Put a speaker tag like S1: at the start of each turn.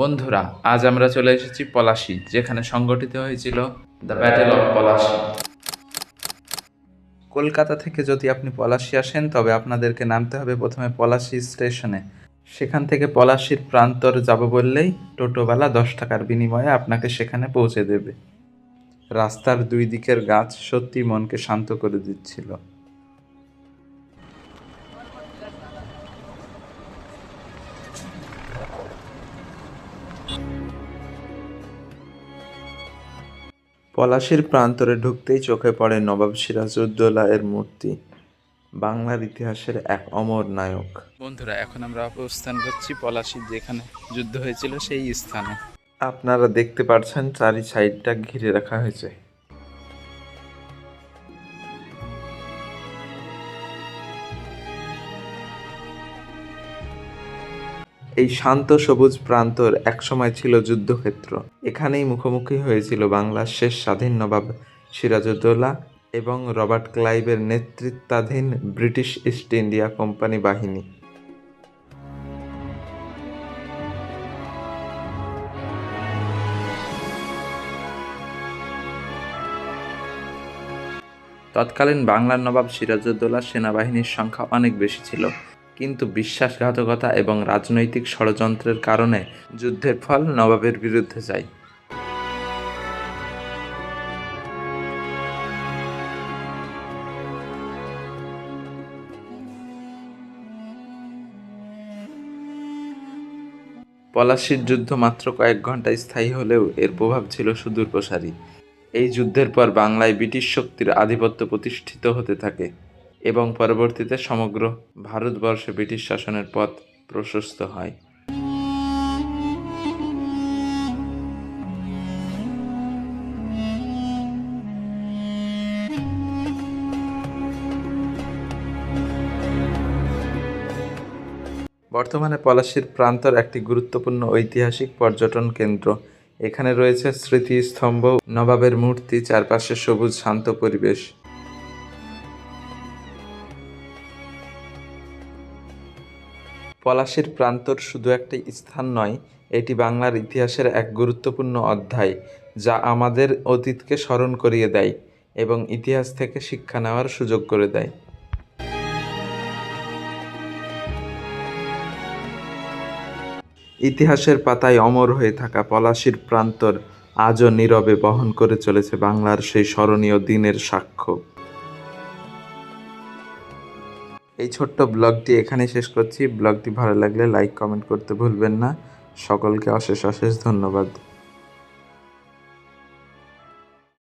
S1: বন্ধুরা, আজ আমরা চলে এসেছি পলাশী, যেখানে সংগঠিত হয়েছিল the battle of Palashi. Kolkata থেকে যদি আপনি পলাশী আসেন তবে আপনাদেরকে নামতে হবে প্রথমে পলাশী স্টেশনে। সেখান থেকে পলাশীর প্রান্তর যাব বললেই টোটোওয়ালা 10 টাকার বিনিময়ে আপনাকে সেখানে পৌঁছে দেবে। রাস্তার দুই দিকের গাছ সত্যি মনকে শান্ত করে দিচ্ছিল। পলাশীর প্রান্তরে ঢুকতেই চোখে পড়ে নবাব সিরাজউদ্দৌলা এর মূর্তি, বাংলার ইতিহাসের এক অমর নায়ক। বন্ধুরা, এখন আমরা অবস্থান করছি পলাশী, যেখানে যুদ্ধ হয়েছিল সেই স্থানে। আপনারা দেখতে পাচ্ছেন চারি সাইডটা ঘিরে রাখা হয়েছে। এই শান্ত সবুজ প্রান্তর একসময় ছিল যুদ্ধক্ষেত্র। এখানেই মুখোমুখি হয়েছিল বাংলার শেষ স্বাধীন নবাব সিরাজউদ্দৌলা এবং রবার্ট ক্লাইভের নেতৃত্বাধীন ব্রিটিশ ইস্ট ইন্ডিয়া কোম্পানি বাহিনী। তৎকালীন বাংলার নবাব সিরাজউদ্দৌলার সেনাবাহিনীর সংখ্যা অনেক বেশি ছিল, কিন্তু বিশ্বাসঘাতকতা এবং রাজনৈতিক ষড়যন্ত্রের কারণে যুদ্ধের ফল নবাবের বিরুদ্ধে যায়। পলাশীর যুদ্ধ মাত্র কয়েক ঘন্টা স্থায়ী হলেও এর প্রভাব ছিল সুদূরপ্রসারী। এই যুদ্ধের পর বাংলায় ব্রিটিশ শক্তির আধিপত্য প্রতিষ্ঠিত হতে থাকে এবং পরবর্তীতে সমগ্র ভারতবর্ষে ব্রিটিশ শাসনের পথ প্রশস্ত হয়। বর্তমানে পলাশীর প্রান্তর একটি গুরুত্বপূর্ণ ঐতিহাসিক পর্যটন কেন্দ্র। এখানে রয়েছে স্মৃতিস্তম্ভ, নবাবের মূর্তি, চারপাশে সবুজ শান্ত পরিবেশ। পলাশীর প্রান্তর শুধু একটি স্থান নয়, এটি বাংলার ইতিহাসের এক গুরুত্বপূর্ণ অধ্যায়, যা আমাদের অতীতকে স্মরণ করিয়ে দেয় এবং ইতিহাস থেকে শিক্ষা নেওয়ার সুযোগ করে দেয়। ইতিহাসের পাতায় অমর হয়ে থাকা পলাশীর প্রান্তর আজও নীরবে বহন করে চলেছে বাংলার সেই স্মরণীয় দিনের সাক্ষ্য। এই ছোট্ট ব্লগটি এখানেই শেষ করছি। ব্লগটি ভালো লাগলে লাইক কমেন্ট করতে ভুলবেন না। সকলকে অশেষ অশেষ ধন্যবাদ।